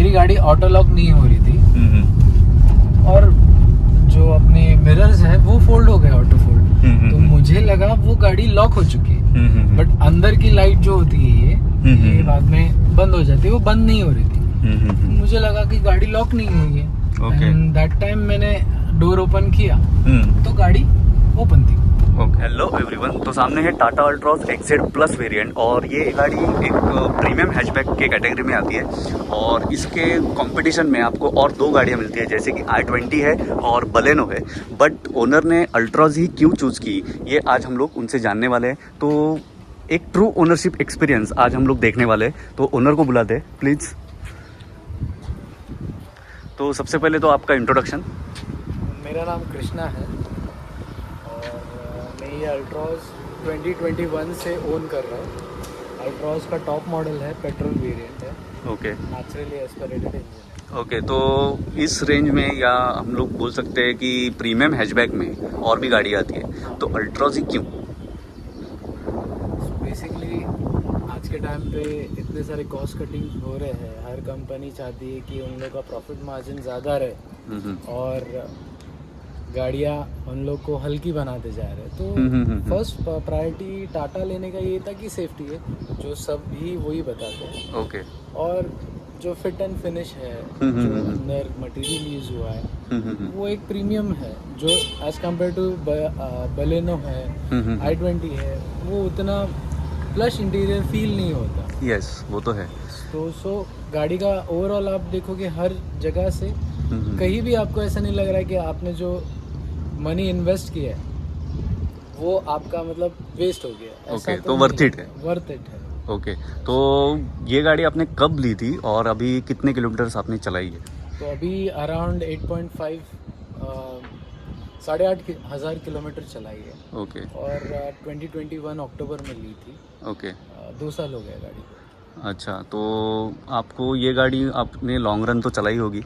मेरी गाड़ी auto lock नहीं हो रही थी और जो अपने मिरर्स है वो फोल्ड हो गए, ऑटो फोल्ड। तो मुझे लगा वो गाड़ी लॉक हो चुकी है, बट अंदर की लाइट जो होती है ये बाद में बंद हो जाती है, वो बंद नहीं हो रही थी। मुझे लगा कि गाड़ी लॉक नहीं हुई है। एंड दैट टाइम मैंने डोर ओपन किया तो गाड़ी ओपन थी। हेलो एवरीवन, तो सामने है Tata Altroz XZ plus variant और ये गाड़ी एक प्रीमियम हैचबैक के कैटेगरी में आती है और इसके कंपटीशन में आपको और दो गाड़ियां मिलती है जैसे कि i20 है और बलेनो है। बट ओनर ने अल्ट्रॉज ही क्यों चूज़ की ये आज हम लोग उनसे जानने वाले हैं। तो एक ट्रू ओनरशिप एक्सपीरियंस आज हम लोग देखने वाले हैं। तो ओनर को बुलाते हैं प्लीज़। तो सबसे पहले तो आपका इंट्रोडक्शन। मेरा नाम कृष्णा है और मैं ये अल्ट्रॉज 2021 से ओन कर रहा हूँ। अल्ट्रॉज का टॉप मॉडल है, पेट्रोल वेरिएंट है, okay naturally aspirated engine. Okay, तो इस रेंज में या हम लोग बोल सकते हैं कि प्रीमियम हैचबैक में और भी गाड़ी आती है, तो अल्ट्रॉज ही क्यों? बेसिकली आज के टाइम पे इतने सारे कॉस्ट कटिंग हो रहे हैं, हर कंपनी चाहती है कि उन लोग का प्रॉफिट मार्जिन ज़्यादा रहे और गाड़ियाँ उन लोग को हल्की बनाते जा रहे हैं। तो फर्स्ट प्रायोरिटी टाटा लेने का ये था कि सेफ्टी है, जो सब भी वही बताते हैं। ओके और जो फिट एंड फिनिश है, जो अंदर मटेरियल यूज हुआ है वो एक प्रीमियम है, जो एज कम्पेयर टू बलेनो है, i20 है, वो उतना प्लश इंटीरियर फील नहीं होता। यस, वो तो है। तो गाड़ी का ओवरऑल आप देखोगे हर जगह से कहीं भी आपको ऐसा नहीं लग रहा है कि आपने जो मनी इन्वेस्ट किया है वो आपका मतलब वेस्ट हो गया। ओके, तो वर्थ इट है। वर्थ इट है। ओके, तो ये गाड़ी आपने कब ली थी और अभी कितने किलोमीटर्स आपने चलाई है? तो अभी अराउंड 8.5 8,500 किलोमीटर चलाई है। ओके और 2021 अक्टूबर में ली थी। ओके 2 साल हो गए गाड़ी को। अच्छा, तो आपको ये गाड़ी आपने लॉन्ग रन तो चलाई होगी?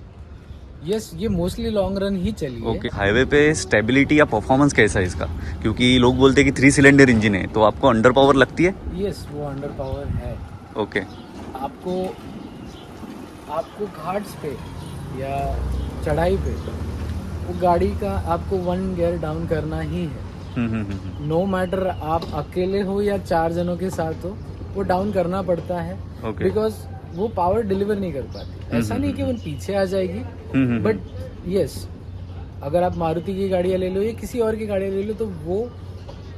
यस, ये मोस्टली लॉन्ग रन ही चली है। ओके, हाईवे पे स्टेबिलिटी या परफॉर्मेंस कैसा है इसका? क्योंकि लोग बोलते हैं कि 3 सिलेंडर इंजन है, तो आपको अंडर पावर लगती है? यस, वो अंडर पावर है। ओके आपको घाट्स पे या चढ़ाई पे वो गाड़ी का आपको 1 गियर डाउन करना ही है। नो मैटर आप अकेले हो या 4 जनों के साथ हो, वो डाउन करना पड़ता है। बिकॉज वो पावर डिलीवर नहीं कर पाती। ऐसा नहीं कि वो पीछे आ जाएगी, बट यस, अगर आप मारुति की गाड़ियाँ ले लो या किसी और की गाड़ियाँ ले लो तो वो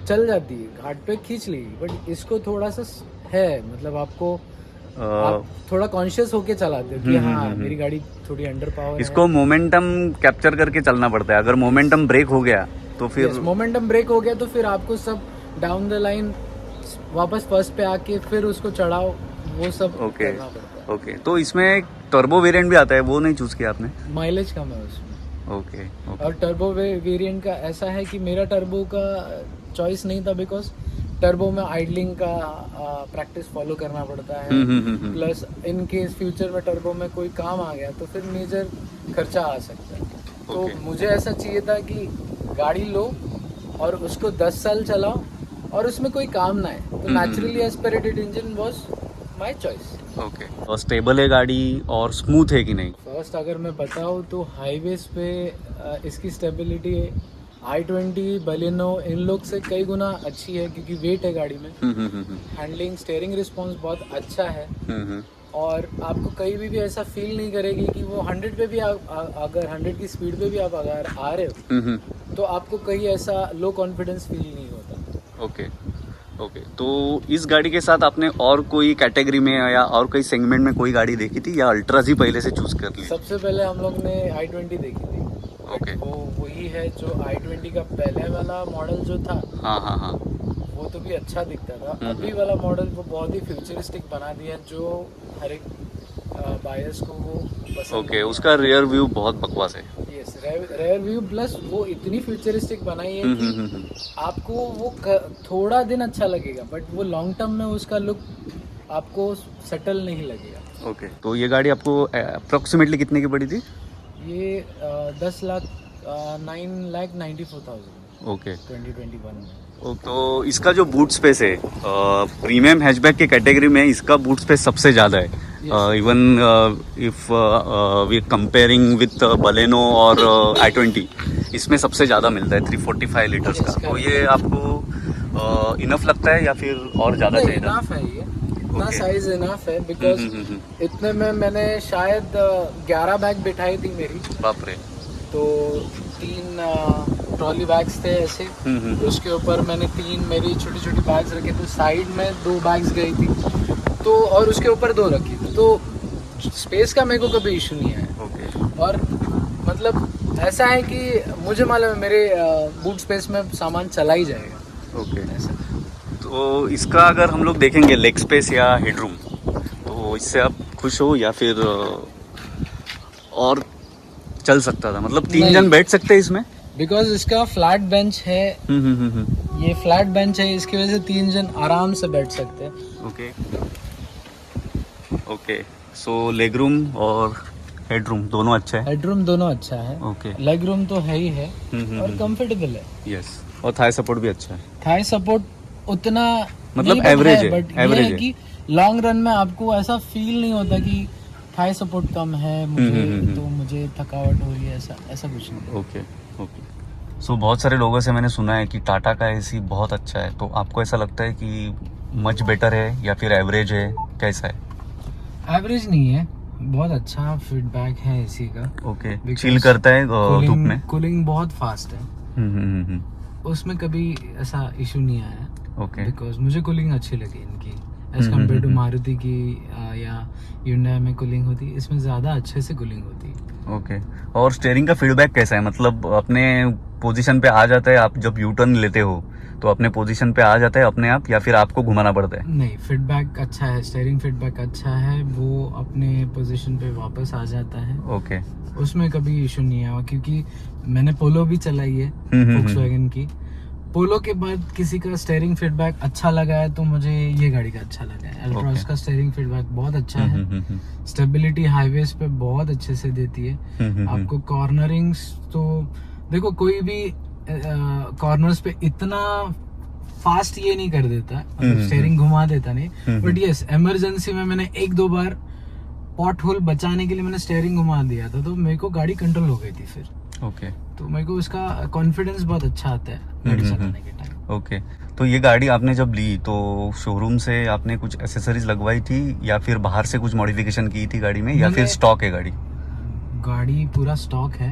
चल जाती है, घाट पे खींच लेगी। बट इसको थोड़ा सा है, मतलब आपको आप थोड़ा कॉन्शियस होके चलाते हो कि हाँ मेरी गाड़ी थोड़ी अंडर पावर इसको मोमेंटम कैप्चर करके चलना पड़ता है। अगर मोमेंटम ब्रेक हो गया तो फिर मोमेंटम ब्रेक हो गया तो फिर आपको सब डाउन द लाइन वापस फर्स्ट पे आके फिर उसको चढ़ाओ, वो सब करना पड़ता है। ओके, तो इसमें टर्बो वेरिएंट भी आता है, वो नहीं चूज किया आपने? माइलेज कम है उसमें। ओके और टर्बो वेरिएंट का ऐसा है कि मेरा टर्बो का चॉइस नहीं था, बिकॉज टर्बो में आइडलिंग का प्रैक्टिस फॉलो करना पड़ता है। प्लस इन केस फ्यूचर में टर्बो में कोई काम आ गया तो फिर मेजर खर्चा आ सकता है। तो मुझे ऐसा चाहिए था कि गाड़ी लो और उसको 10 साल चलाओ और उसमें कोई काम ना है। तो naturally aspirated engine was my choice. Okay, और स्टेबल है गाड़ी और स्मूथ है कि नहीं? फर्स्ट अगर मैं बताऊँ तो हाईवेज पे इसकी स्टेबिलिटी i20 बलेनो इन लोग से कई गुना अच्छी है, क्योंकि वेट है गाड़ी में। हैंडलिंग, स्टीयरिंग रिस्पॉन्स बहुत अच्छा है और आपको कहीं भी ऐसा फील नहीं करेगी कि वो 100 पे भी अगर 100 की स्पीड पे भी आप अगर आ रहे हो तो आपको कहीं ऐसा लो कॉन्फिडेंस फील नहीं होता। ओके, तो इस गाड़ी के साथ आपने और कोई कैटेगरी में या और कोई सेगमेंट में कोई गाड़ी देखी थी या अल्ट्राज ही पहले से चूज कर ली? सबसे पहले हम लोग ने i20 देखी थी। ओके, वो वही है जो i20 का पहले वाला मॉडल जो था। हाँ, वो तो भी अच्छा दिखता था। अभी वाला मॉडल वो बहुत ही फ्यूचरिस्टिक बना दिया, जो हर एक बायर्स को वो पसंद। ओके, उसका रियर व्यू बहुत बकवास है। यस, रेयर व्यू प्लस वो इतनी फ्यूचरिस्टिक बनाई है कि आपको वो थोड़ा दिन अच्छा लगेगा, बट वो लॉन्ग टर्म में उसका लुक आपको सेटल नहीं लगेगा। ओके, तो ये गाड़ी आपको अप्रोक्सीमेटली कितने की पड़ी थी? ये 9,94,000 ओके 2021 में। तो इसका जो बूट स्पेस है प्रीमियम हैचबैक के कैटेगरी में इसका बूट स्पेस सबसे ज़्यादा है। Even if we comparing with Baleno और i20, इसमें सबसे ज़्यादा मिलता है 345 लीटर्स का। तो ये आपको इनफ लगता है या फिर और ज़्यादा चाहिए? इनफ है, ये इतना Okay. साइज इनफ है, बिकॉज इतने में मैंने शायद 11 बैग बिठाई थी मेरी। बाप रे। तो 3 ट्रॉली बैग्स थे ऐसे, उसके ऊपर मैंने 3 मेरी छोटी छोटी बैग्स रखे थे, साइड में 2 बैग्स गई थी, तो और उसके ऊपर 2 रखी थी। तो स्पेस का मेरे को कभी इशू नहीं आया। ओके। और मतलब ऐसा है कि मुझे मालूम है मेरे बूट स्पेस में सामान चला ही जाएगा। ओके। ऐसा तो इसका अगर हम लोग देखेंगे लेग स्पेस या हेडरूम, तो इससे आप खुश हो या फिर और चल सकता था? मतलब 3 जन बैठ सकते हैं इसमें? बिकॉज इसका फ्लैट बेंच है, ये फ्लैट बेंच है, इसकी वजह से 3 जन आराम से बैठ सकते हैं। Okay okay. सो लेग रूम और हेडरूम दोनों अच्छा है? हेडरूम दोनों अच्छा है। ओके। लेग रूम तो है ही है और कंफर्टेबल है। यस, और थाई सपोर्ट भी अच्छा है? थाई सपोर्ट उतना मतलब नहीं, but एवरेज है, बट एवरेज ये है कि लॉन्ग रन में आपको ऐसा फील नहीं होता कि थाई सपोर्ट कम है मुझे तो मुझे थकावट हो रही है, ऐसा कुछ नहीं। Okay okay. सो बहुत सारे लोगों से मैंने सुना है कि टाटा का एसी बहुत अच्छा है, तो आपको ऐसा लगता है कि मच बेटर है या फिर एवरेज है, कैसा है? एवरेज नहीं है, बहुत अच्छा फीडबैक है एसी का। ओके। Because चिल करता है धूप में? कूलिंग बहुत फास्ट है, उसमें कभी ऐसा इशू नहीं आया। ओके। बिकॉज मुझे कूलिंग अच्छी लगी इनकी, एज कम्पेयर टू मारुति की या Hyundai में कूलिंग होती, इसमें ज़्यादा अच्छे से कूलिंग होती है। ओके। और स्टीयरिंग का फीडबैक कैसा है? मतलब अपने पोजीशन पे आ जाता है, आप जब यू टर्न लेते हो तो अपने पोजीशन पे आ जाता है अपने आप, या फिर आपको घुमाना पड़ता है? नहीं, फीडबैक अच्छा है, स्टीयरिंग फीडबैक अच्छा है, वो अपने पोजीशन पे वापस आ जाता है। ओके। उसमें कभी इशू नहीं आया, क्योंकि मैंने पोलो भी चलाई है Volkswagen की। पोलो के बाद किसी का स्टीयरिंग फीडबैक अच्छा लगा है तो मुझे ये गाड़ी का अच्छा लगा है। अल्ट्रॉस का स्टीयरिंग फीडबैक बहुत अच्छा है, स्टेबिलिटी हाईवेज पे बहुत अच्छे से देती है आपको। कॉर्नरिंग्स तो देखो, कोई भी कॉर्नर्स पे इतना फास्ट ये नहीं कर देता, स्टीयरिंग घुमा देता नहीं, बट यस इमरजेंसी में मैंने 1-2 बार पॉट होल बचाने के लिए मैंने स्टीयरिंग घुमा दिया था, तो मेरे को गाड़ी कंट्रोल हो गई थी फिर। ओके। तो मेरे को उसका कॉन्फिडेंस बहुत अच्छा आता है गाड़ी चलाने के टाइम। ओके। तो ये गाड़ी आपने जब ली तो शोरूम से आपने कुछ एसेसरीज लगवाई थी या फिर बाहर से कुछ मॉडिफिकेशन की थी गाड़ी में, या फिर स्टॉक है गाड़ी? गाड़ी पूरा स्टॉक है,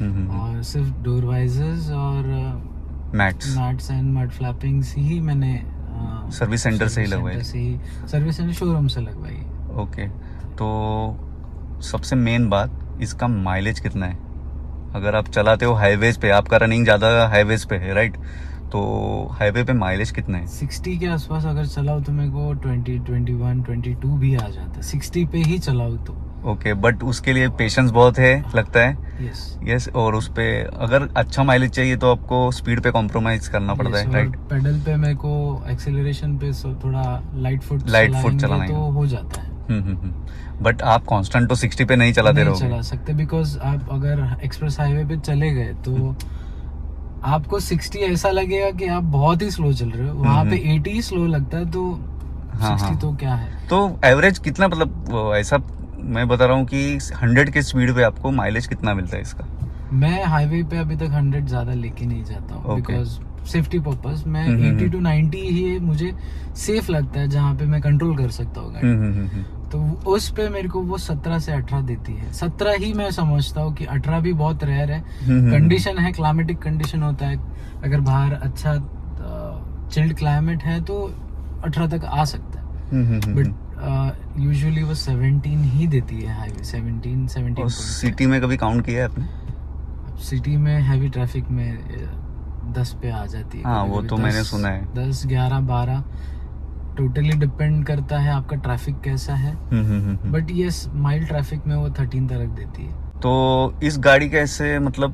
और सिर्फ डोर वाइजर्स और मैट्स एंड मड फ्लैपिंग्स ही मैंने सर्विस सेंटर से ही लगवाई? सर्विस सेंटर शोरूम से लगवाई। ओके। तो सबसे मेन बात, इसका माइलेज कितना है? अगर आप चलाते हो हाईवेज पे, आपका रनिंग ज़्यादा हाईवेज पे है राइट, तो हाईवे पे माइलेज कितना है? 60 के आसपास अगर चलाओ तो मेरे को 20, 21, 22 भी आ जाता है, 60 पे ही चलाओ तो। ओके। बट उसके लिए पेशेंस बहुत है लगता है? यस। और उस पे अगर अच्छा माइलेज चाहिए तो आपको स्पीड पे कॉम्प्रोमाइज करना पड़ता है राइट? पेडल पे मेरे को एक्सेलरेशन पे थोड़ा लाइट फुट चलाना तो हो जाता है। बट आप कांस्टेंट तो 60 पे नहीं चलाते रहोगे? चला सकते, बिकॉज आप अगर एक्सप्रेस हाईवे पे चले गए तो आपको 60 ऐसा लगेगा कि आप बहुत ही स्लो चल रहे हो, वहाँ पे 80 ही स्लो लगता है, तो 60 तो क्या है। तो एवरेज कितना, मतलब ऐसा मैं बता रहा हूँ कि 100 के स्पीड पे आपको माइलेज कितना मिलता है इसका? मैं हाईवे पे अभी तक 100 ज्यादा लेके नहीं जाता हूँ, बिकॉज सेफ्टी पर्पस मैं 80 to 90 ही मुझे सेफ लगता है, जहाँ पे मैं कंट्रोल कर सकता हूँ गाड़ी। तो उस पे मेरे को वो 17 से 18 देती है। 17 ही मैं समझता हूँ कि 18 भी बहुत रेयर है। कंडीशन है, क्लाइमेटिक कंडीशन होता है, अगर बाहर अच्छा चिल्ड क्लाइमेट है तो 18 तक आ सकता है, बट यूजुअली वो 17 ही देती है हाईवे, 17। और सिटी में कभी काउंट किया है आपने? सिटी में हैवी ट्रैफिक में 10 पे आ जाती है। हाँ, वो तो मैंने सुना है। 10, 11, 12 टोटली डिपेंड करता है आपका ट्रैफिक कैसा है, बट यस माइल्ड ट्रैफिक में वो 13 तक देती है। तो इस गाड़ी का ऐसे मतलब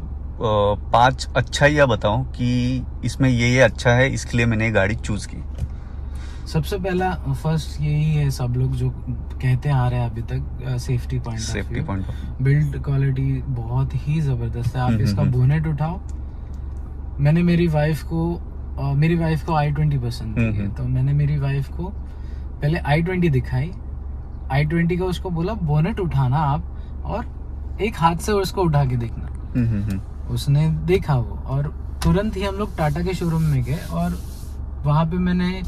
5 अच्छाइयाँ बताओ कि इसमें ये अच्छा है, इसके लिए मैंने ये गाड़ी चूज की। सबसे पहला फर्स्ट यही है, सब लोग जो कहते आ रहे हैं अभी तक, सेफ्टी पॉइंट। बिल्ड क्वालिटी बहुत ही जबरदस्त है। आप इसका बोनेट उठाओ, मैंने मेरी वाइफ को i20 पसंद थी, तो मैंने मेरी वाइफ को पहले i20 दिखाई, i20 का उसको बोला बोनेट उठाना आप और एक हाथ से उसको उठा के देखना। उसने देखा वो, और तुरंत ही हम लोग टाटा के शोरूम में गए और वहाँ पे मैंने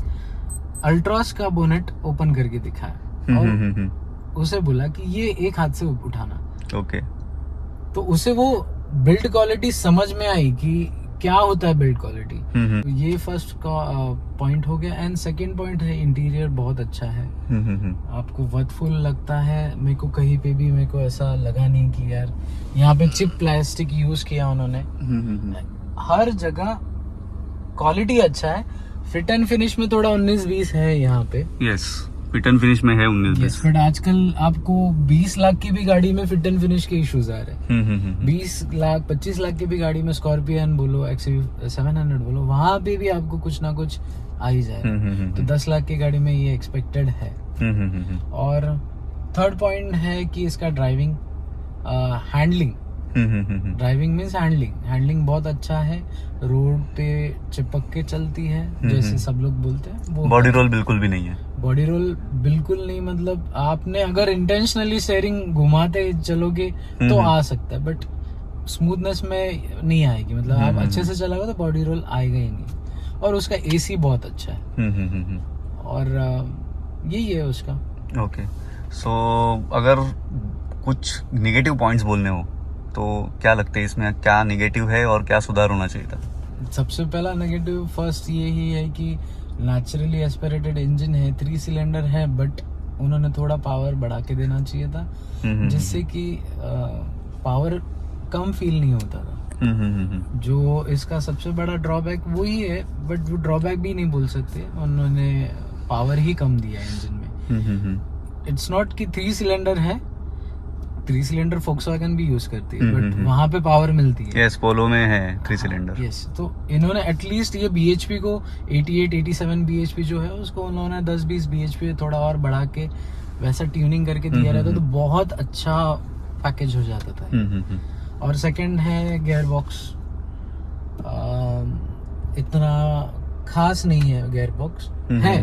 अल्ट्रॉस का बोनेट ओपन करके दिखाया और उसे बोला कि ये एक हाथ से उठाना। ओके। तो उसे वो बिल्ड क्वालिटी समझ में आई कि क्या होता है बिल्ड क्वालिटी। तो ये फर्स्ट का पॉइंट हो गया। एंड सेकंड पॉइंट है इंटीरियर बहुत अच्छा है। आपको वर्थफुल लगता है। मेरे को कहीं पे भी मेरे को ऐसा लगा नहीं कि यार यहाँ पे चिप प्लास्टिक यूज किया उन्होंने। हर जगह क्वालिटी अच्छा है। फिट एंड फिनिश में थोड़ा 19-20 है यहाँ पे। यस, फिट एंड फिनिश में है 19-20। बट आजकल आपको 20 लाख की भी गाड़ी में फिट एंड फिनिश के इश्यूज आ रहे हैं। 20 लाख 25 लाख की भी गाड़ी में स्कॉर्पियन बोलो, XUV700 बोलो, वहां पे भी आपको कुछ ना कुछ आ ही जाए। तो 10 लाख की गाड़ी में ये एक्सपेक्टेड है। और थर्ड पॉइंट है कि इसका driving handling. Driving means handling बहुत अच्छा है। रोड पे चिपक के चलती है जैसे सब लोग बोलते हैं। वो बॉडी रोल बिल्कुल भी नहीं है। बॉडी रोल बिल्कुल नहीं। मतलब आपने अगर इंटेंशनली स्टीयरिंग घुमाते चलोगे तो आ सकता है, बट स्मूथनेस में नहीं आएगी। मतलब आप अच्छे से चलाओगे तो बॉडी रोल आएगा ही नहीं। और उसका एसी बहुत अच्छा है। और यही है उसका। ओके। सो अगर कुछ निगेटिव पॉइंट्स बोलने हो तो क्या लगता है इसमें क्या निगेटिव है और क्या सुधार होना चाहिए था? सबसे पहला नेगेटिव फर्स्ट ये ही है कि नेचुरली एस्पिरेटेड इंजन है, 3 सिलेंडर है, बट उन्होंने थोड़ा पावर बढ़ा के देना चाहिए था जिससे कि पावर कम फील नहीं होता था। जो इसका सबसे बड़ा ड्रॉबैक वही है, बट वो ड्रॉबैक भी नहीं बोल सकते। उन्होंने पावर ही कम दिया इंजन में। इट्स नॉट कि 3 सिलेंडर है, 3 सिलेंडर फोक्सवैगन भी यूज करती है, बट वहां पे पावर मिलती है। यस, पोलो में है 3 सिलेंडर। यस, तो इन्होंने एटलीस्ट ये BHP को 88-87 BHP जो है उसको उन्होंने 10-20 BHP थोड़ा और बढ़ा के वैसा ट्यूनिंग करके दिया रहता तो बहुत अच्छा पैकेज हो जाता था। और सेकंड है गियर बॉक्स। इतना खास नहीं है गियर बॉक्स है।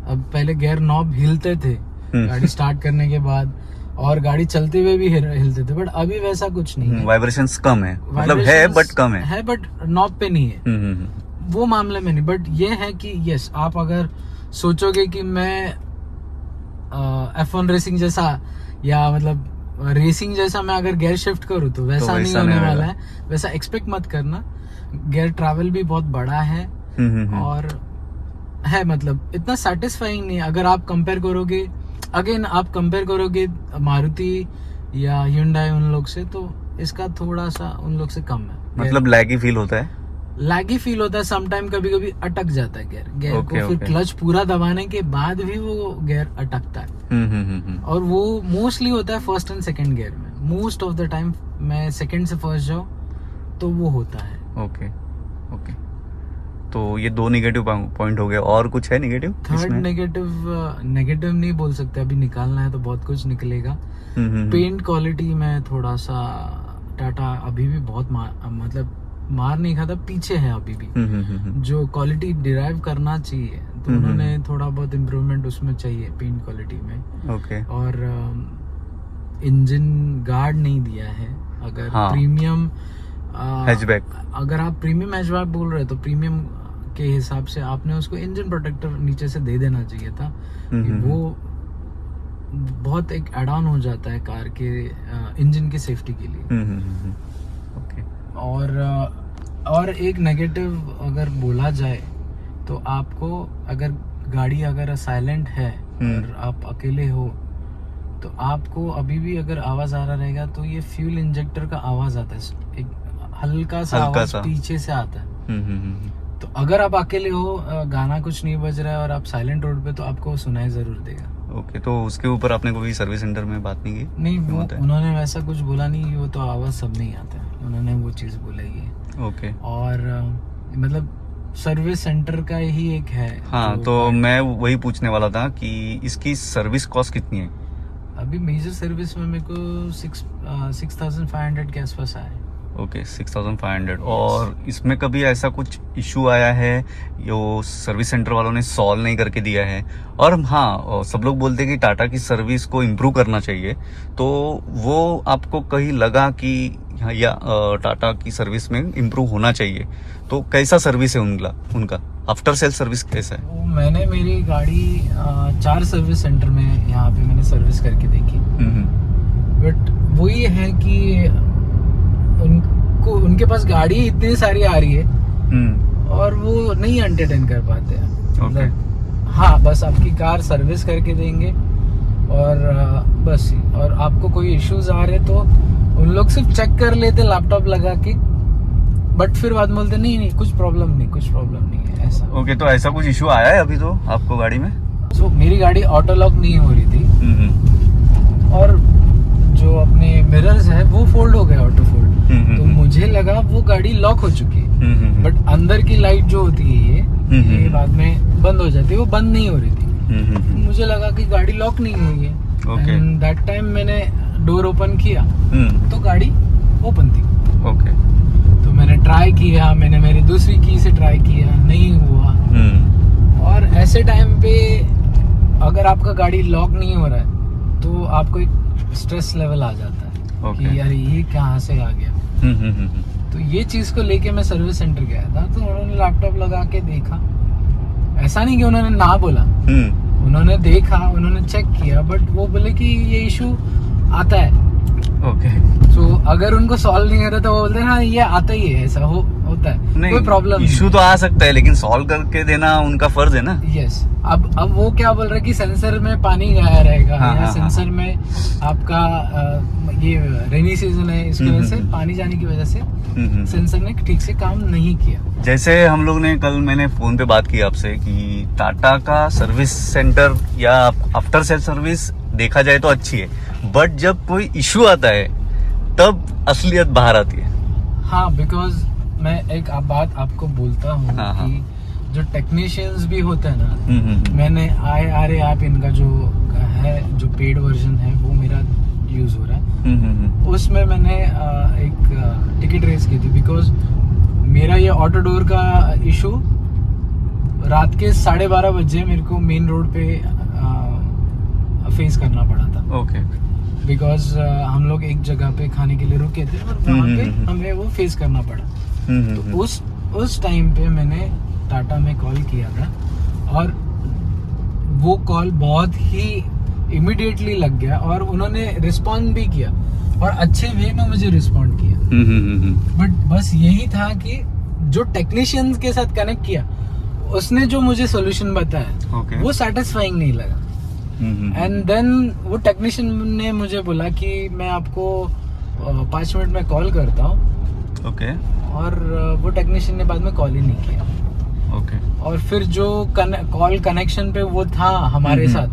अब पहले गियर नॉब हिलते थे गाड़ी स्टार्ट करने के बाद, और गाड़ी चलते हुए भी हिलते थे, बट अभी वैसा कुछ नहीं है। वाइब्रेशंस कम है, मतलब है बट कम है बट नॉब पे नहीं है। वो मामले में नहीं, बट ये है कि यस, आप अगर सोचोगे कि मैं F1 रेसिंग जैसा या मतलब रेसिंग जैसा मैं अगर गियर शिफ्ट करूँ तो वैसा नहीं होने वाला है। वैसा एक्सपेक्ट मत करना। गियर ट्रैवल भी बहुत बड़ा है और है, मतलब इतना सेटिस्फाइंग नहीं है। अगर आप कंपेयर करोगे, अगेन आप कंपेयर करोगे मारुति या Hyundai उन लोग से, तो इसका थोड़ा सा उन लोग से कम है। मतलब लैगी फील होता है। लैगी फील होता है समटाइम, कभी कभी अटक जाता है गियर को फिर क्लच पूरा दबाने के बाद भी वो गियर अटकता है। और वो मोस्टली होता है फर्स्ट एंड सेकंड गियर में। मोस्ट ऑफ द टाइम मैं सेकंड से फर्स्ट जाऊँ तो वो होता है। ओके। तो ये 2 निगेटिव पॉइंट हो गए, और कुछ है निगेटिव? थर्ड नेगेटिव नहीं बोल सकते, अभी निकालना है तो बहुत कुछ निकलेगा। पेंट क्वालिटी में थोड़ा सा टाटा अभी भी बहुत मतलब मार नहीं खाता, पीछे है अभी भी। जो क्वालिटी डिराइव करना चाहिए तो उन्होंने थोड़ा बहुत इम्प्रूवमेंट उसमें चाहिए पेंट क्वालिटी में। ओके। और इंजन गार्ड नहीं दिया है। अगर प्रीमियम हैचबैक, अगर आप प्रीमियम हैचबैक बोल रहे हो तो प्रीमियम के हिसाब से आपने उसको इंजन प्रोटेक्टर नीचे से दे देना चाहिए था। वो बहुत एक एड ऑन हो जाता है कार के इंजन की सेफ्टी के लिए। ओके। और एक नेगेटिव अगर बोला जाए तो आपको अगर गाड़ी अगर साइलेंट है और आप अकेले हो तो आपको अभी भी अगर आवाज आ रहा रहेगा तो ये फ्यूल इंजेक्टर का आवाज आता है, एक हल्का सा आवाज पीछे से आता है। तो अगर आप अकेले हो, गाना कुछ नहीं बज रहा है और आप साइलेंट रोड पे, तो आपको सुनाई जरूर देगा। ओके। तो उसके ऊपर आपने कोई सर्विस सेंटर में बात नहीं की? नहीं, उन्होंने वैसा कुछ बोला नहीं। वो तो आवाज सब नहीं आता है, उन्होंने वो चीज बोला ही है। ओके। और मतलब सर्विस सेंटर का ही एक है। हाँ, तो मैं वही पूछने वाला था कि इसकी सर्विस कॉस्ट कितनी है? अभी मेजर सर्विस में मेरे को 6,500 के आसपास आए। ओके 6500। और इसमें कभी ऐसा कुछ इशू आया है जो सर्विस सेंटर वालों ने सॉल्व नहीं करके दिया है? और हाँ, सब लोग बोलते हैं कि टाटा की सर्विस को इम्प्रूव करना चाहिए, तो वो आपको कहीं लगा कि या टाटा की सर्विस में इम्प्रूव होना चाहिए, तो कैसा सर्विस है उनका आफ्टर सेल सर्विस कैसा है? तो मैंने मेरी गाड़ी 4 सर्विस सेंटर में यहाँ पे मैंने सर्विस करके देखी, बट वो ये है कि उनके पास गाड़ी इतनी सारी आ रही है और वो नहीं एंटरटेन कर पाते हैं। मतलब हाँ, बस आपकी कार सर्विस करके देंगे और बस, और आपको कोई इश्यूज आ रहे तो उन लोग सिर्फ चेक कर लेते लैपटॉप लगा के, बट फिर बाद में बोलते नहीं कुछ प्रॉब्लम नहीं है ऐसा। ओके, तो ऐसा कुछ इशू आया है अभी तो आपको गाड़ी में? तो मेरी गाड़ी ऑटो लॉक नहीं हो रही थी और जो अपने मिरर्स है वो फोल्ड हो गए, ऑटो फोल्ड। तो मुझे लगा वो गाड़ी लॉक हो चुकी है, बट अंदर की लाइट जो होती है ये बाद में बंद हो जाती है, वो बंद नहीं हो रही थी। मुझे लगा कि गाड़ी लॉक नहीं हुई है। एंड दैट टाइम मैंने डोर ओपन किया तो गाड़ी ओपन थी। तो मैंने ट्राई किया, मैंने मेरी दूसरी की से ट्राई किया, नहीं हुआ। और ऐसे टाइम पे अगर आपका गाड़ी लॉक नहीं हो रहा है तो आपको एक स्ट्रेस लेवल आ जाता है कि यार ये कहाँ से आ गया। तो ये चीज को लेके मैं सर्विस सेंटर गया था, तो उन्होंने लैपटॉप लगा के देखा। ऐसा नहीं कि उन्होंने ना बोला, उन्होंने देखा, उन्होंने चेक किया, बट वो बोले कि ये इशू आता है। तो अगर उनको सॉल्व नहीं हो रहा तो वो बोलते हैं हाँ ये आता ही है, ऐसा होता है, कोई प्रॉब्लम इशू तो आ सकता है, लेकिन सॉल्व करके देना उनका फर्ज है ना। यस। अब वो क्या बोल रहे हैं कि सेंसर में पानी गया रहेगा, या सेंसर में आपका ये रेनी सीजन है, इसकी वजह से पानी जाने की वजह से सेंसर ने ठीक से काम नहीं किया। जैसे हम लोग ने कल, मैंने फोन पे बात की आपसे कि टाटा का सर्विस सेंटर या आफ्टर सेल सर्विस देखा जाए तो अच्छी है, बट जब कोई इशू आता है तब असलियत बाहर आती है। हाँ, बिकॉज मैं एक बात आपको बोलता हूँ कि जो टेक्नीशियंस भी होते हैं ना, मैंने IRA ऐप इनका जो है, जो पेड वर्जन है वो मेरा यूज हो रहा है। उसमें मैंने एक टिकट रेस की थी, बिकॉज मेरा ये ऑटो डोर का इशू रात के 12:30 बजे मेरे को मेन रोड पे फेस करना पड़ा था। बिकॉज हम लोग एक जगह पे खाने के लिए रुके थे और वहाँ पे हमें वो फेस करना पड़ा। तो उस टाइम पे मैंने टाटा में कॉल किया था और वो कॉल बहुत ही इमीडिएटली लग गया और उन्होंने रिस्पॉन्ड भी किया और अच्छे वे में मुझे रिस्पॉन्ड किया। बट बस यही था कि जो टेक्नीशियन के साथ कनेक्ट किया उसने जो मुझे सोल्यूशन बताया वो सेटिस्फाइंग नहीं लगा। एंड देन वो टेक्नीशियन ने मुझे बोला कि मैं आपको 5 मिनट में कॉल करता हूँ। और वो टेक्नीशियन ने बाद में कॉल ही नहीं किया। और फिर जो कॉल कनेक्शन पे वो था हमारे साथ,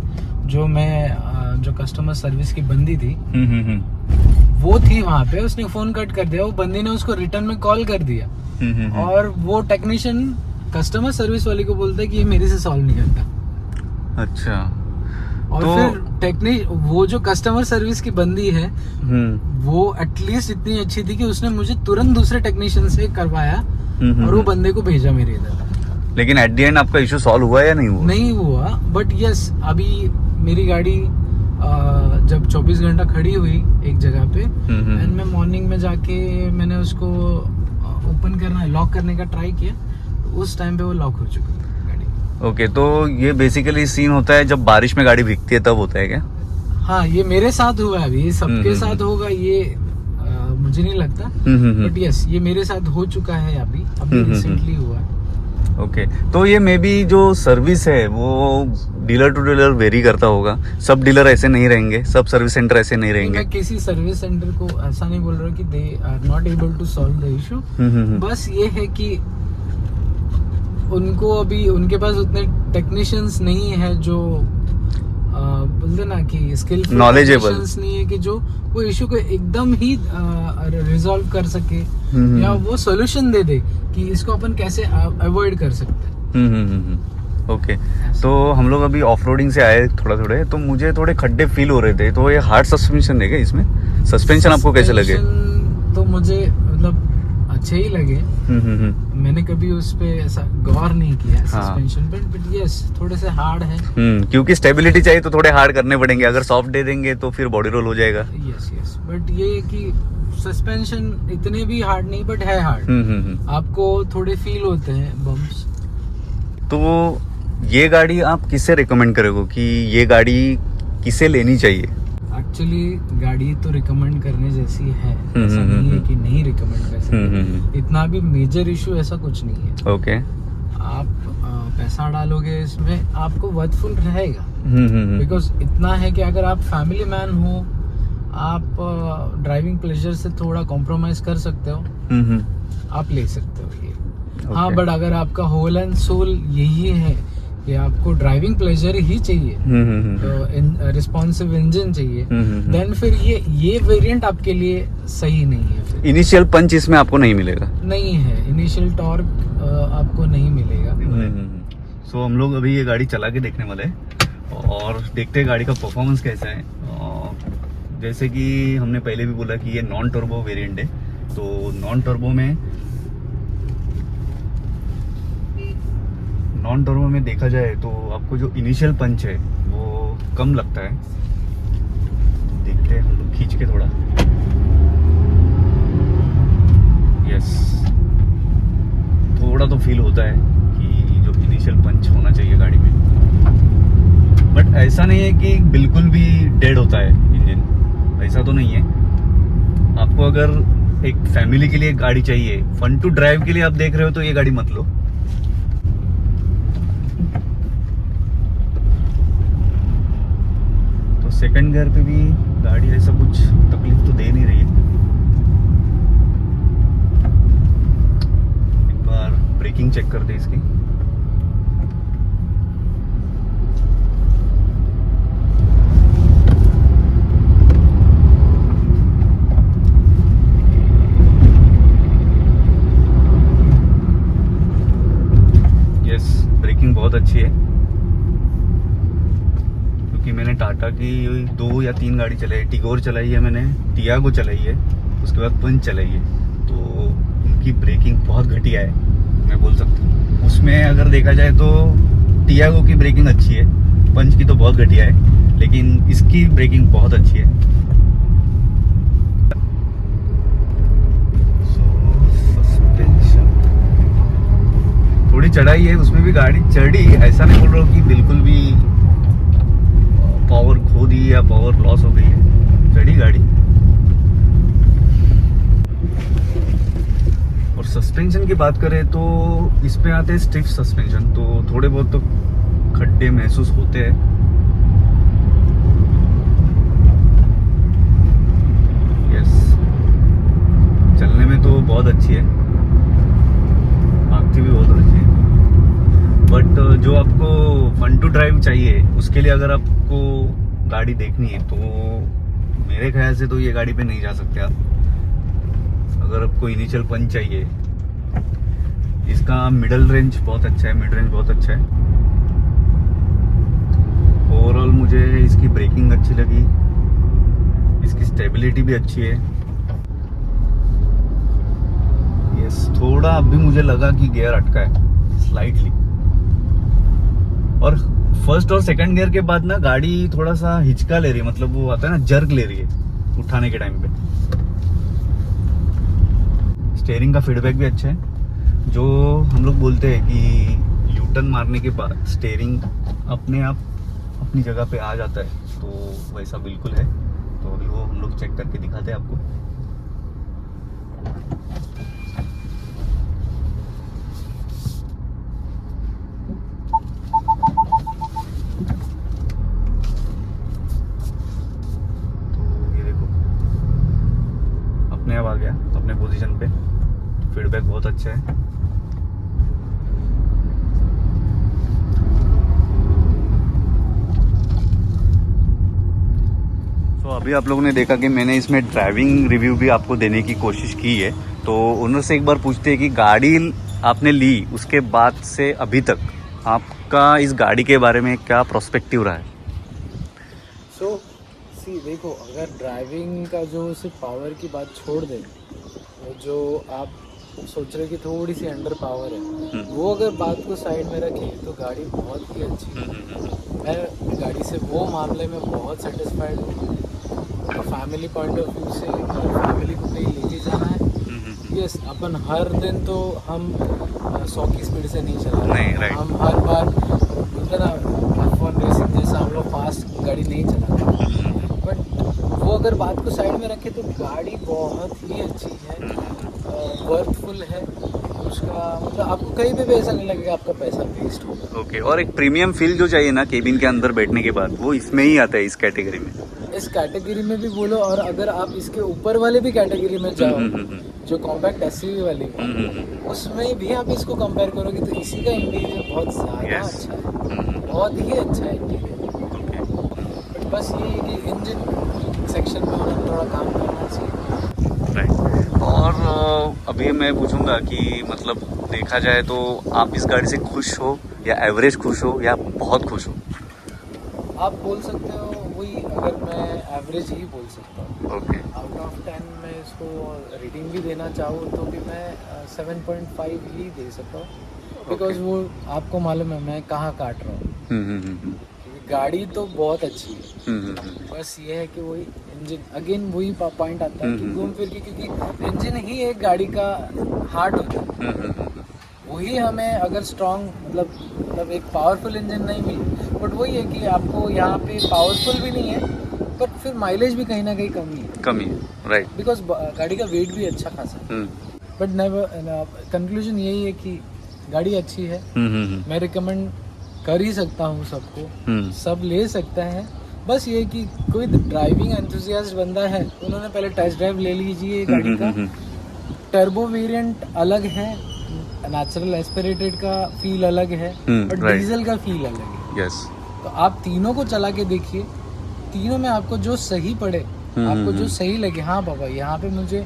जो कस्टमर सर्विस की बंदी थी, वो थी वहाँ पे, उसने फोन कट कर दिया। वो बंदी ने उसको रिटर्न में कॉल कर दिया और वो टेक्नीशियन कस्टमर सर्विस वाले को बोलता है कि ये मेरे से सॉल्व नहीं करता। अच्छा। और तो फिर वो जो कस्टमर सर्विस की बंदी है वो एटलीस्ट इतनी अच्छी थी कि उसने मुझे तुरंत दूसरे टेक्नीशियन से करवाया और वो बंदे को भेजा मेरे इधर। लेकिन एट द एंड आपका इशू सॉल्व हुआ या नहीं हुआ? नहीं हुआ, बट यस, अभी मेरी गाड़ी जब 24 घंटा खड़ी हुई एक जगह पे, एंड मैं मॉर्निंग में जाके मैंने उसको ओपन करना, लॉक करने का ट्राई किया, तो उस टाइम पे वो लॉक हो चुकी है गाड़ी। तो ये बेसिकली सीन होता है जब बारिश में गाड़ी भीगती है, तब होता है क्या? हाँ, ये मेरे साथ हुआ है, अभी ये सबके साथ होगा ये मुझे नहीं लगता, बट यस ये मेरे साथ हो चुका है, अभी रिसेंटली हुआ है। तो ये मे बी जो सर्विस है वो डीलर टू डीलर वेरी करता होगा, सब डीलर ऐसे नहीं रहेंगे, सब सर्विस सेंटर ऐसे नहीं रहेंगे। मैं किसी सर्विस सेंटर को ऐसा नहीं बोल रहा कि they are not able to solve the issue, बस ये है कि उनको अभी उनके पास उतने टेक्नीशियंस नहीं है जो बोलते ना कि स्किलफुल नॉलेजेबल नहीं है कि जो वो इशू को एकदम ही रिजॉल्व कर सके या वो सॉल्यूशन दे दे कि इसको अपन कैसे अवॉइड कर सकते हैं। तो हम लोग अभी ऑफ रोडिंग से आए थोड़े, तो मुझे थोड़े खड्डे फील हो रहे थे, तो ये हार्ड सस्पेंशन है क्या इसमें? सस्पेंशन आपको कैसे लगे? तो मुझे मतलब अच्छे ही लगे। मैंने कभी उस पे ऐसा गौर नहीं किया सस्पेंशन पे, बट यस थोड़े से हार्ड है। क्योंकि स्टेबिलिटी चाहिए तो थोड़े हार्ड करने पड़ेंगे, अगर सॉफ्ट दे देंगे तो फिर बॉडी रोल हो जाएगा। यस यस, बट ये कि सस्पेंशन इतने भी हार्ड नहीं, बट है हार्ड। आपको थोड़े फील होते हैं बम्प्स। तो ये गाड़ी आप किसे रिकमेंड करोगे कि ये गाड़ी किसे लेनी चाहिए? एक्चुअली गाड़ी तो रिकमेंड करने जैसी है, ऐसा नहीं है कि नहीं रिकमेंड कर सकते। इतना भी मेजर इशू ऐसा कुछ नहीं है। ओके, आप पैसा डालोगे इसमें, आपको वर्थफुल रहेगा। बिकॉज इतना है कि अगर आप फैमिली मैन हो, आप ड्राइविंग प्लेजर से थोड़ा कॉम्प्रोमाइज कर सकते हो, आप ले सकते हो ये। हाँ, बट अगर आपका होल एंड सोल यही है कि आपको ड्राइविंग प्लेजर ही चाहिए, तो रिस्पॉन्सिव इंजन चाहिए, देन फिर ये वेरिएंट आपके लिए सही नहीं है। फिर इनिशियल पंच इसमें आपको नहीं मिलेगा, नहीं है, इनिशियल टॉर्क आपको नहीं मिलेगा। सो हम लोग अभी ये गाड़ी चला के देखने वाले हैं और देखते हैं गाड़ी का परफॉर्मेंस कैसा है। जैसे कि हमने पहले भी बोला कि ये नॉन टर्बो वेरिएंट है, तो नॉन टर्बो में देखा जाए तो आपको जो इनिशियल पंच है वो कम लगता है। देखते हैं हम लोग खींच के थोड़ा। यस, थोड़ा तो फील होता है कि जो इनिशियल पंच होना चाहिए गाड़ी में, बट ऐसा नहीं है कि बिल्कुल भी डेड होता है इंजन, ऐसा तो नहीं है। आपको अगर एक फैमिली के लिए गाड़ी चाहिए, फन टू ड्राइव के लिए आप देख रहे हो, तो ये गाड़ी मत लो। तो सेकंड गियर पे भी गाड़ी ऐसा कुछ तकलीफ तो दे नहीं रही है। एक बार ब्रेकिंग चेक कर दे इसकी। ब्रेकिंग बहुत अच्छी है, क्योंकि मैंने टाटा की 2 या 3 गाड़ी चलाई, टिगोर चलाई है मैंने, टियागो चलाई है, उसके बाद पंच चलाई है, तो उनकी ब्रेकिंग बहुत घटिया है, मैं बोल सकता हूँ। उसमें अगर देखा जाए तो टियागो की ब्रेकिंग अच्छी है, पंच की तो बहुत घटिया है, लेकिन इसकी ब्रेकिंग बहुत अच्छी है। थोड़ी चढ़ाई है, उसमें भी गाड़ी चढ़ी, ऐसा नहीं बोल रहा हूँ कि बिल्कुल भी पावर खो दी या पावर लॉस हो गई है, चढ़ी गाड़ी। और सस्पेंशन की बात करें तो इस पे आते हैं स्टिफ सस्पेंशन, तो थोड़े बहुत तो खड्डे महसूस होते हैं। यस, चलने में तो बहुत अच्छी है, भागती भी बहुत अच्छी है, बट जो आपको फन टू ड्राइव चाहिए उसके लिए अगर आपको गाड़ी देखनी है तो मेरे ख्याल से तो ये गाड़ी पे नहीं जा सकते आप। अगर आपको इनिशियल पंच चाहिए, इसका मिडल रेंज बहुत अच्छा है, मिड रेंज बहुत अच्छा है। ओवरऑल मुझे इसकी ब्रेकिंग अच्छी लगी, इसकी स्टेबिलिटी भी अच्छी है। यस, थोड़ा अभी मुझे लगा कि गियर अटका है स्लाइटली, और फर्स्ट और सेकंड गियर के बाद ना गाड़ी थोड़ा सा हिचका ले रही है, मतलब वो आता है ना जर्क ले रही है उठाने के टाइम पे। स्टीयरिंग का फीडबैक भी अच्छा है, जो हम लोग बोलते हैं कि यू-टर्न मारने के बाद स्टीयरिंग अपने आप अपनी जगह पे आ जाता है, तो वैसा बिल्कुल है। तो अभी वो हम लोग चेक करके दिखाते हैं आपको। आ गया अपने पोजीशन पे, फीडबैक बहुत अच्छा है। तो अभी आप लोगों ने देखा कि मैंने इसमें ड्राइविंग रिव्यू भी आपको देने की कोशिश की है, तो उन्होंने से एक बार पूछते हैं कि गाड़ी आपने ली उसके बाद से अभी तक आपका इस गाड़ी के बारे में क्या प्रोस्पेक्टिव रहा है? देखो, अगर ड्राइविंग का जो सिर्फ पावर की बात छोड़ दे जो आप सोच रहे कि थोड़ी सी अंडर पावर है, वो अगर बात को साइड में रखें तो गाड़ी बहुत ही अच्छी है। मैं गाड़ी से वो मामले में बहुत सेटिस्फाइड हूँ। फैमिली पॉइंट ऑफ व्यू से फैमिली को कहीं लेके जाना है, यस, अपन हर दिन तो हम 100 की स्पीड से नहीं चलाते, हम हर बार बोलते ना F1 रेसिंग जैसा हम लोग फास्ट गाड़ी नहीं चलाते, बट वो अगर बात को साइड में रखें तो गाड़ी बहुत ही अच्छी है, वर्थफुल है उसका, मतलब आपको कहीं पे भी ऐसा नहीं लगेगा आपका पैसा वेस्ट होगा। ओके, और एक प्रीमियम फील जो चाहिए ना केबिन के अंदर बैठने के बाद, वो इसमें ही आता है, इस कैटेगरी में। इस कैटेगरी में भी बोलो, और अगर आप इसके ऊपर वाले भी कैटेगरी में जाओ, जो कॉम्पैक्ट एसयूवी वाली है, उसमें भी आप इसको कंपेयर करोगे तो इसी का इंटीरियर बहुत ज़्यादा अच्छा है, बहुत ही अच्छा है इंटीरियर। बट बस ये है कि इंजन सेक्शन में उन्हें थोड़ा काम करना चाहिए। राइट। और अभी मैं पूछूंगा कि मतलब देखा जाए तो आप इस गाड़ी से खुश हो, या एवरेज खुश हो, या बहुत खुश हो? आप बोल सकते हो वही, अगर मैं एवरेज ही बोल सकता हूँ। ओके। आउट ऑफ 10 मैं इसको रेटिंग भी देना चाहूँ तो भी मैं 7.5 ही दे सकता हूँ, बिकॉज वो आपको मालूम है मैं कहाँ काट रहा हूँ। क्योंकि गाड़ी तो बहुत अच्छी है, बस ये है कि वही इंजन, अगेन वही पॉइंट आता है कि घूम फिर के, क्योंकि इंजन ही एक गाड़ी का हार्ट होता है। वही हमें अगर स्ट्रॉन्ग मतलब एक पावरफुल इंजन नहीं मिली, बट वही है कि आपको यहाँ पे पावरफुल भी नहीं है, बट फिर माइलेज भी कहीं ना कहीं कमी है, राइट, बिकॉज गाड़ी का वेट भी अच्छा खासा है। बट नेवर, कंक्लूजन यही है कि गाड़ी अच्छी है, मैं रिकमेंड कर ही सकता हूँ सबको, सब ले सकते हैं। बस ये कि कोई ड्राइविंग एंथुसियास्ट बंदा है, उन्होंने पहले टेस्ट ड्राइव ले लीजिए गाड़ी का। टर्बो वेरिएंट अलग है, नेचुरल एस्पिरेटेड का फील अलग है, और डीजल का फील अलग है। यस। तो आप तीनों को चला के देखिए, तीनों में आपको जो सही पड़े, आपको जो सही लगे, हाँ बाबा यहाँ पे मुझे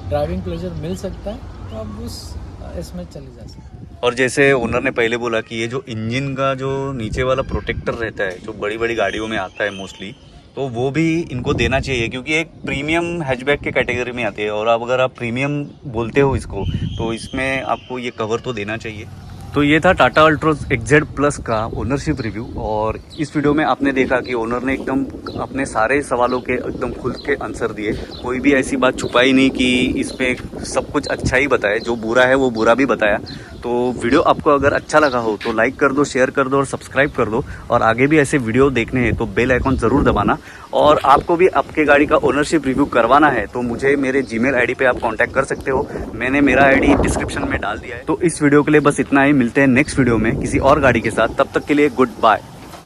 ड्राइविंग प्लेजर मिल सकता है, तो आप इसमें चले जा सकते हैं। और जैसे ओनर ने पहले बोला कि ये जो इंजन का जो नीचे वाला प्रोटेक्टर रहता है, जो बड़ी बड़ी गाड़ियों में आता है मोस्टली, तो वो भी इनको देना चाहिए, क्योंकि एक प्रीमियम हैचबैक के कैटेगरी में आती है, और अब अगर आप प्रीमियम बोलते हो इसको, तो इसमें आपको ये कवर तो देना चाहिए। तो ये था टाटा अल्ट्रोज XZ प्लस का ओनरशिप रिव्यू, और इस वीडियो में आपने देखा कि ओनर ने एकदम अपने सारे सवालों के एकदम खुल के आंसर दिए, कोई भी ऐसी बात छुपाई नहीं कि इसमें सब कुछ अच्छा ही बताया, जो बुरा है वो बुरा भी बताया। तो वीडियो आपको अगर अच्छा लगा हो तो लाइक कर दो, शेयर कर दो और सब्सक्राइब कर दो, और आगे भी ऐसे वीडियो देखने हैं तो बेल आइकॉन ज़रूर दबाना। और आपको भी आपके गाड़ी का ओनरशिप रिव्यू करवाना है तो मुझे मेरे जीमेल आईडी पे आप कांटेक्ट कर सकते हो, मैंने मेरा आईडी डिस्क्रिप्शन में डाल दिया है। तो इस वीडियो के लिए बस इतना ही, मिलते हैं नेक्स्ट वीडियो में किसी और गाड़ी के साथ, तब तक के लिए गुड बाय।